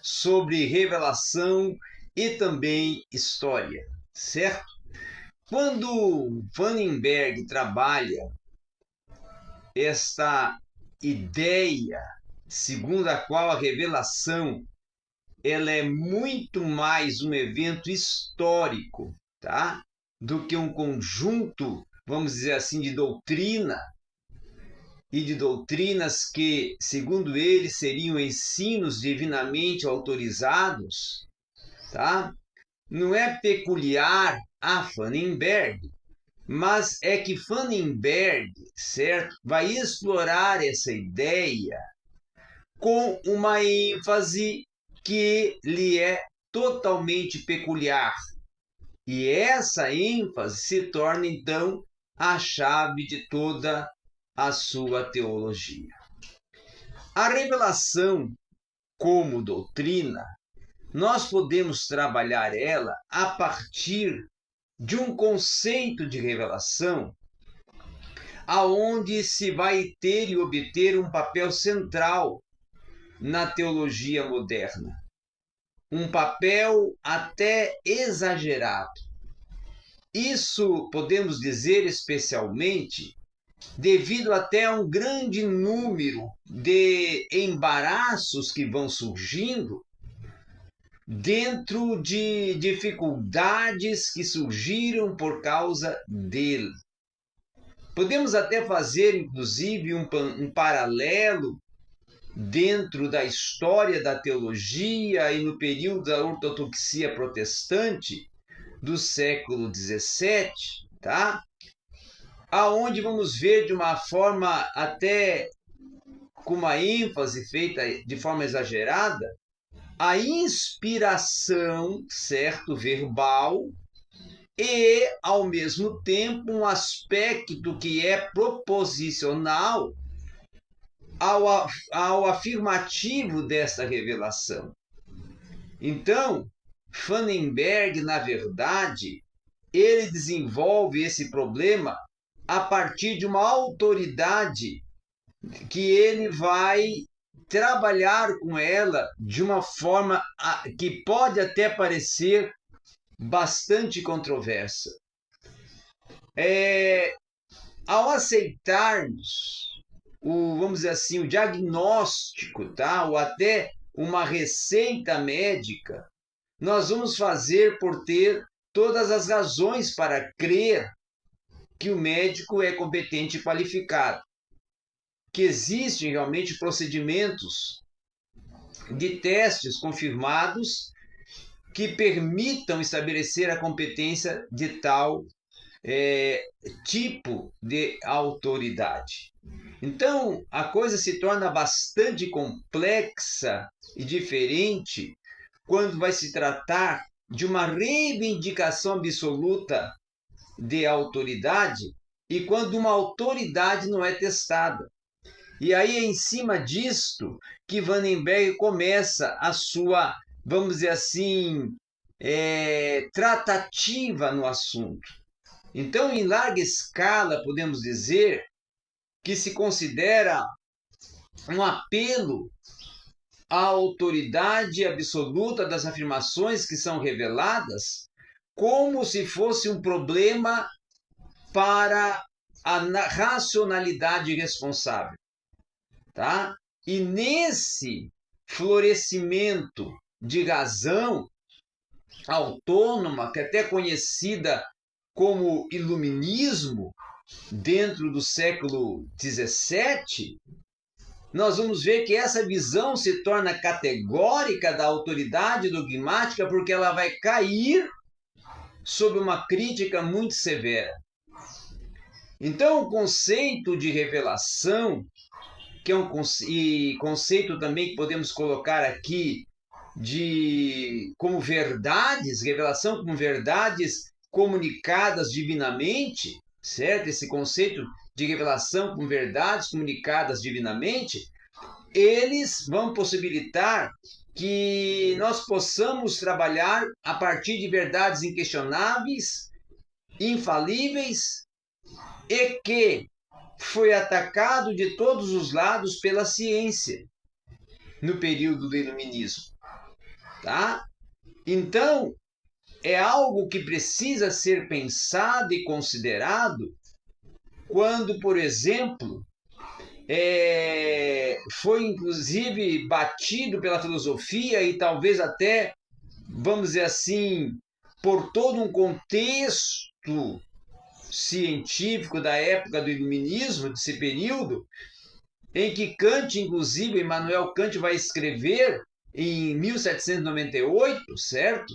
sobre revelação e também história, certo? Quando Vandenberg trabalha esta ideia segundo a qual a revelação ela é muito mais um evento histórico, tá? Do que um conjunto, vamos dizer assim, de doutrina e de doutrinas que, segundo ele, seriam ensinos divinamente autorizados, tá? Não é peculiar a Vandenberg, mas é que Vandenberg, certo, vai explorar essa ideia com uma ênfase que lhe é totalmente peculiar. E essa ênfase se torna, então, a chave de toda a sua teologia. A revelação como doutrina, nós podemos trabalhar ela a partir de um conceito de revelação aonde se vai ter e obter um papel central na teologia moderna. Um papel até exagerado. Isso podemos dizer especialmente devido até a um grande número de embaraços que vão surgindo dentro de dificuldades que surgiram por causa dele. Podemos até fazer, inclusive, um paralelo dentro da história da teologia e no período da ortodoxia protestante do século XVII, tá? Aonde vamos ver de uma forma até com uma ênfase feita de forma exagerada, a inspiração, certo, verbal, e, ao mesmo tempo, um aspecto que é proposicional ao afirmativo desta revelação. Então, Vandenberg, na verdade, ele desenvolve esse problema a partir de uma autoridade que ele vai trabalhar com ela de uma forma que pode até parecer bastante controversa. Ao aceitarmos vamos dizer assim, o diagnóstico, tá? Ou até uma receita médica, nós vamos fazer por ter todas as razões para crer que o médico é competente e qualificado, que existem realmente procedimentos de testes confirmados que permitam estabelecer a competência de tal tipo de autoridade. Então, a coisa se torna bastante complexa e diferente quando vai se tratar de uma reivindicação absoluta de autoridade e quando uma autoridade não é testada. E aí é em cima disto que Vandenberg começa a sua, vamos dizer assim, tratativa no assunto. Então, em larga escala, podemos dizer que se considera um apelo à autoridade absoluta das afirmações que são reveladas, como se fosse um problema para a racionalidade responsável, tá? E nesse florescimento de razão autônoma, que é até conhecida como iluminismo, dentro do século XVII, nós vamos ver que essa visão se torna categórica da autoridade dogmática porque ela vai cair sob uma crítica muito severa. Então, o conceito de revelação, que é um conceito também que podemos colocar aqui como verdades, revelação como verdades comunicadas divinamente, certo? Esse conceito de revelação com verdades comunicadas divinamente, eles vão possibilitar que nós possamos trabalhar a partir de verdades inquestionáveis, infalíveis e que foi atacado de todos os lados pela ciência. no período do Iluminismo, tá? Então, é algo que precisa ser pensado e considerado quando, por exemplo, foi inclusive batido pela filosofia e talvez até, vamos dizer assim, por todo um contexto científico da época do Iluminismo, desse período, em que Kant, inclusive, Immanuel Kant vai escrever em 1798, certo?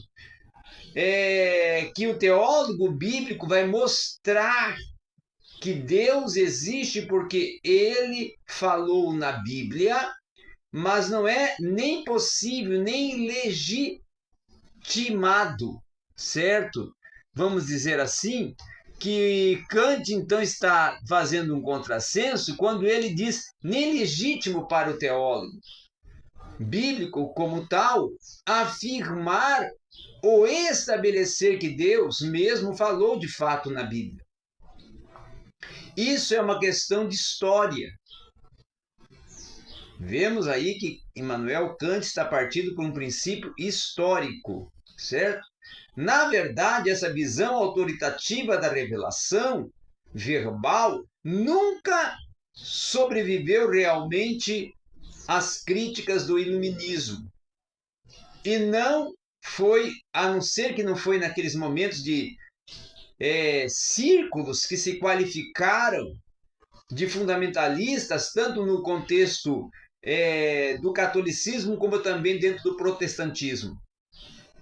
Que o teólogo bíblico vai mostrar que Deus existe porque ele falou na Bíblia, mas não é nem possível, nem legitimado, certo? Vamos dizer assim, que Kant então está fazendo um contrassenso quando ele diz nem legítimo para o teólogo bíblico como tal afirmar ou estabelecer que Deus mesmo falou de fato na Bíblia. Isso é uma questão de história. Vemos aí que Immanuel Kant está partindo por um princípio histórico, certo? Na verdade, essa visão autoritativa da revelação verbal nunca sobreviveu realmente às críticas do Iluminismo. E não foi, a não ser que não foi naqueles momentos de círculos que se qualificaram de fundamentalistas, tanto no contexto do catolicismo como também dentro do protestantismo.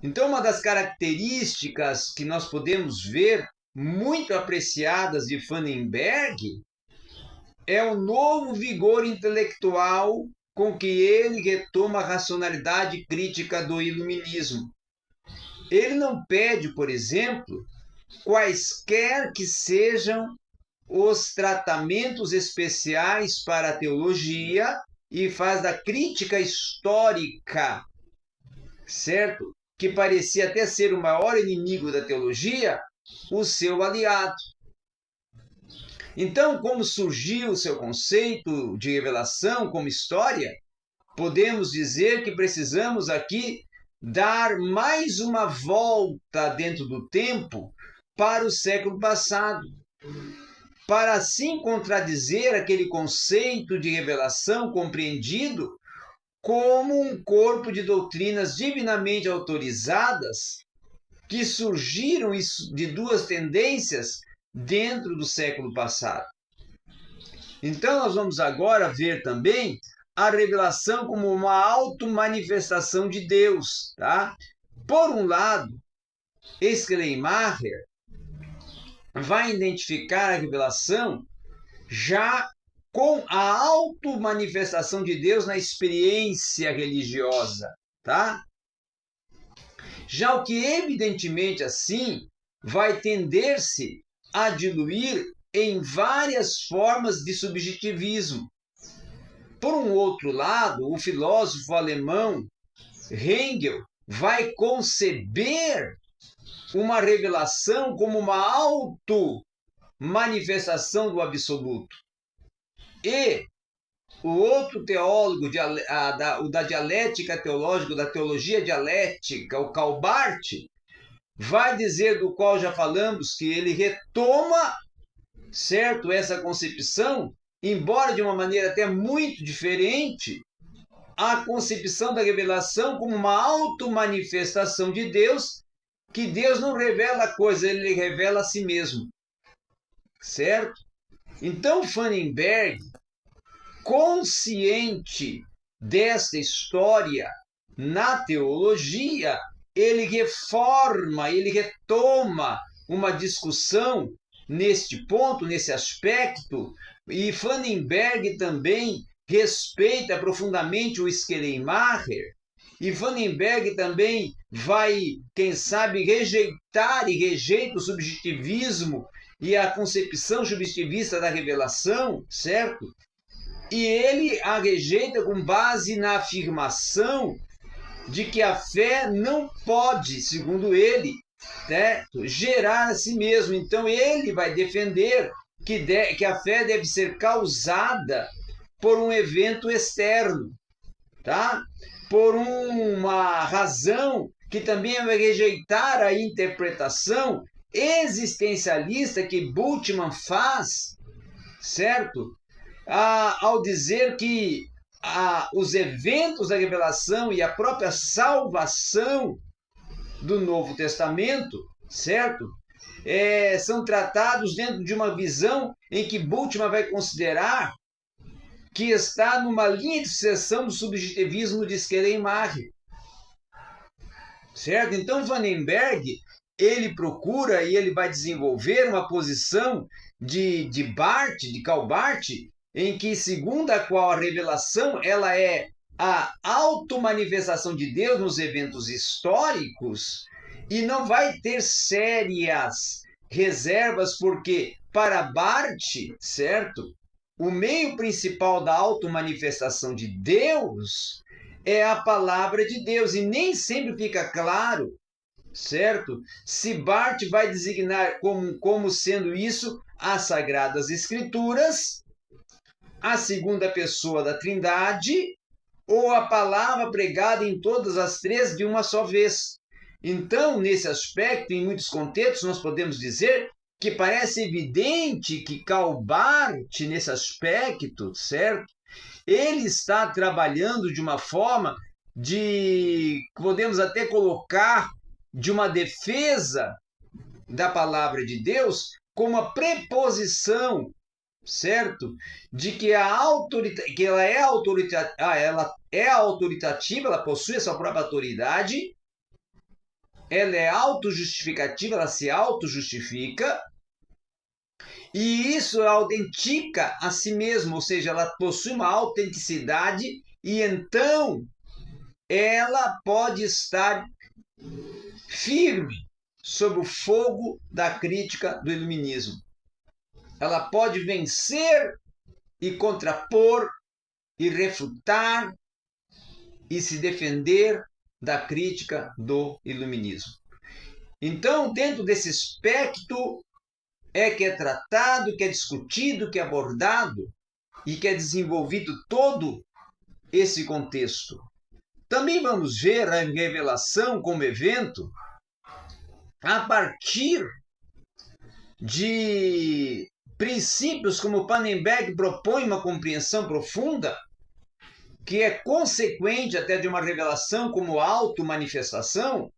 Então, uma das características que nós podemos ver muito apreciadas de Pannenberg é o novo vigor intelectual com que ele retoma a racionalidade crítica do Iluminismo. Ele não pede, por exemplo, quaisquer que sejam os tratamentos especiais para a teologia e faz da crítica histórica, certo? Que parecia até ser o maior inimigo da teologia, o seu aliado. Então, como surgiu o seu conceito de revelação como história, podemos dizer que precisamos aqui dar mais uma volta dentro do tempo para o século passado, para assim contradizer aquele conceito de revelação compreendido como um corpo de doutrinas divinamente autorizadas que surgiram de duas tendências dentro do século passado. Então, nós vamos agora ver também a revelação como uma automanifestação de Deus, tá? Por um lado, Schleiermacher vai identificar a revelação já com a automanifestação de Deus na experiência religiosa, tá? Já o que evidentemente assim vai tender-se a diluir em várias formas de subjetivismo. Por um outro lado, o filósofo alemão Hegel vai conceber uma revelação como uma auto-manifestação do absoluto. E o outro teólogo da dialética teológica, da teologia dialética, o Calbart, vai dizer, do qual já falamos, que ele retoma, certo, essa concepção, embora de uma maneira até muito diferente, a concepção da revelação como uma auto-manifestação de Deus, que Deus não revela coisas, ele revela a si mesmo, certo? Então, Pannenberg, consciente desta história na teologia, ele reforma, ele retoma uma discussão neste ponto, nesse aspecto, e Pannenberg também respeita profundamente o Schleiermacher, e Pannenberg também vai, quem sabe, rejeitar e rejeita o subjetivismo e a concepção subjetivista da revelação, certo? E ele a rejeita com base na afirmação de que a fé não pode, segundo ele, certo, gerar a si mesmo. Então ele vai defender que a fé deve ser causada por um evento externo. tá? Por uma razão que também é rejeitar a interpretação existencialista que Bultmann faz, certo? Ao dizer que os eventos da revelação e a própria salvação do Novo Testamento, certo? São tratados dentro de uma visão em que Bultmann vai considerar que está numa linha de sucessão do subjetivismo de Skellenmacher, certo? Então, Vandenberg, ele procura e ele vai desenvolver uma posição de Karl Barth, em que, segundo a qual a revelação ela é a automanifestação de Deus nos eventos históricos, e não vai ter sérias reservas, porque para Barth, certo? O meio principal da automanifestação de Deus é a palavra de Deus, e nem sempre fica claro, certo? Se Barth vai designar como sendo isso as Sagradas Escrituras, a segunda pessoa da Trindade, ou a palavra pregada em todas as três de uma só vez. Então, nesse aspecto, em muitos contextos, nós podemos dizer que parece evidente que Karl Barth, nesse aspecto, certo? Ele está trabalhando de uma forma podemos até colocar, de uma defesa da palavra de Deus como a preposição, certo? De que ela é autoritativa, ela possui a sua própria autoridade, ela é autojustificativa, ela se autojustifica, e isso autentica a si mesma, ou seja, ela possui uma autenticidade, e então ela pode estar firme sob o fogo da crítica do iluminismo. Ela pode vencer e contrapor e refutar e se defender da crítica do iluminismo. Então, dentro desse aspecto que é tratado, que é discutido, que é abordado e que é desenvolvido todo esse contexto. Também vamos ver a revelação como evento a partir de princípios como Pannenberg propõe uma compreensão profunda, que é consequente até de uma revelação como auto-manifestação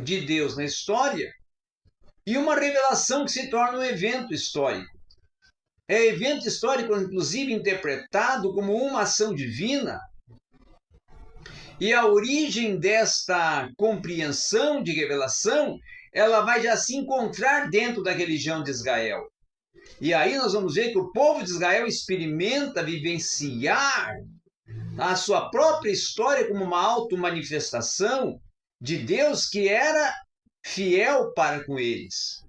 de Deus na história, e uma revelação que se torna um evento histórico. É evento histórico, inclusive, interpretado como uma ação divina, e a origem desta compreensão de revelação, ela vai já se encontrar dentro da religião de Israel. E aí nós vamos ver que o povo de Israel experimenta vivenciar a sua própria história como uma auto-manifestação de Deus que era fiel para com eles.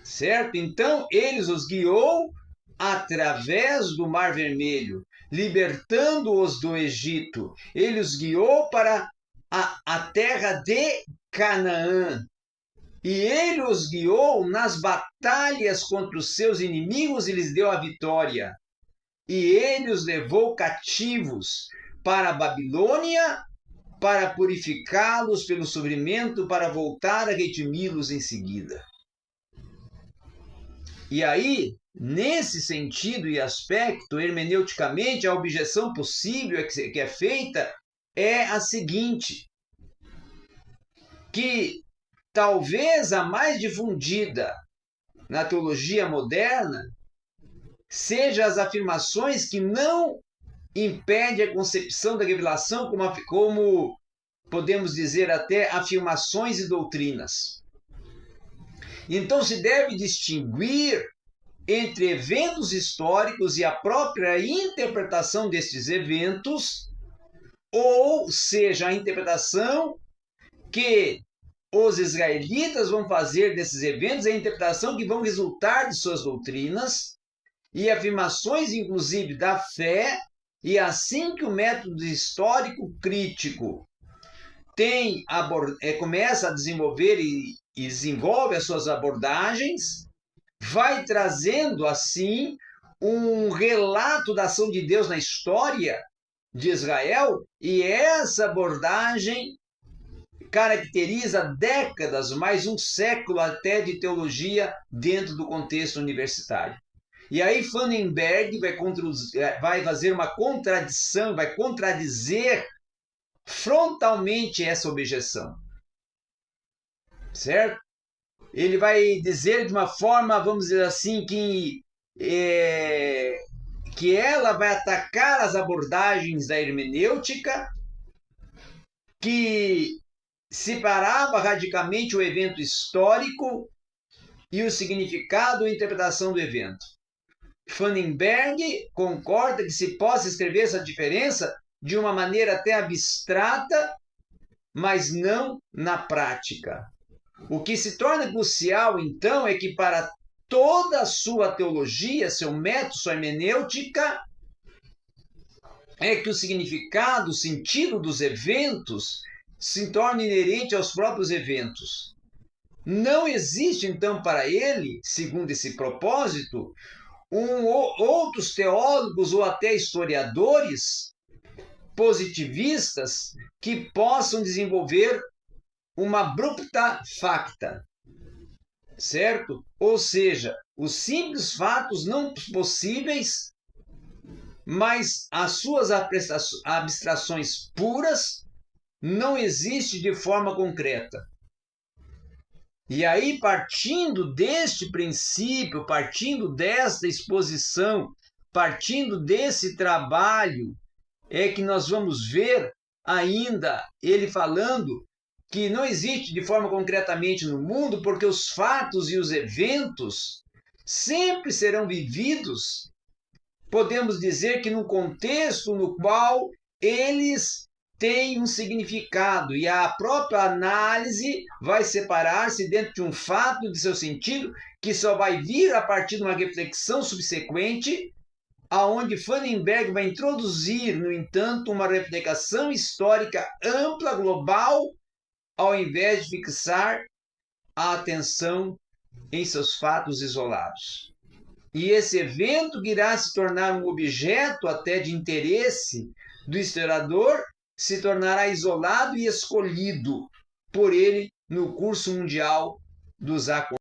Certo? Então, eles os guiou através do Mar Vermelho, libertando-os do Egito. Ele os guiou para a terra de Canaã. E ele os guiou nas batalhas contra os seus inimigos e lhes deu a vitória. E ele os levou cativos para a Babilônia, para purificá-los pelo sofrimento, para voltar a redimi-los em seguida. E aí, nesse sentido e aspecto, hermeneuticamente, a objeção possível que é feita é a seguinte, que talvez a mais difundida na teologia moderna seja as afirmações que não impedem a concepção da revelação como podemos dizer até afirmações e doutrinas. Então se deve distinguir entre eventos históricos e a própria interpretação destes eventos, ou seja, a interpretação que os israelitas vão fazer desses eventos, a interpretação que vão resultar de suas doutrinas e afirmações, inclusive, da fé, e assim que o método histórico crítico começa a desenvolver e desenvolve as suas abordagens, vai trazendo, assim, um relato da ação de Deus na história de Israel, e essa abordagem caracteriza décadas, mais um século até de teologia dentro do contexto universitário. E aí Pannenberg vai fazer uma contradição, vai contradizer frontalmente essa objeção. Certo? Ele vai dizer de uma forma, vamos dizer assim, que ela vai atacar as abordagens da hermenêutica, que separava radicalmente o evento histórico e o significado ou interpretação do evento. Pannenberg concorda que se possa escrever essa diferença de uma maneira até abstrata, mas não na prática. O que se torna crucial, então, é que para toda a sua teologia, seu método, sua hermenêutica, é que o significado, o sentido dos eventos se torna inerente aos próprios eventos. Não existe, então, para ele, segundo esse propósito, outros teólogos ou até historiadores positivistas que possam desenvolver uma abrupta facta, certo? Ou seja, os simples fatos não possíveis, mas as suas abstrações puras não existem de forma concreta. E aí, partindo deste princípio, partindo desta exposição, partindo desse trabalho, é que nós vamos ver ainda ele falando que não existe de forma concretamente no mundo, porque os fatos e os eventos sempre serão vividos, podemos dizer que no contexto no qual eles têm um significado, e a própria análise vai separar-se dentro de um fato de seu sentido, que só vai vir a partir de uma reflexão subsequente, aonde Pannenberg vai introduzir, no entanto, uma reflexão histórica ampla, global, ao invés de fixar a atenção em seus fatos isolados. E esse evento que irá se tornar um objeto até de interesse do historiador se tornará isolado e escolhido por ele no curso mundial dos acontecimentos.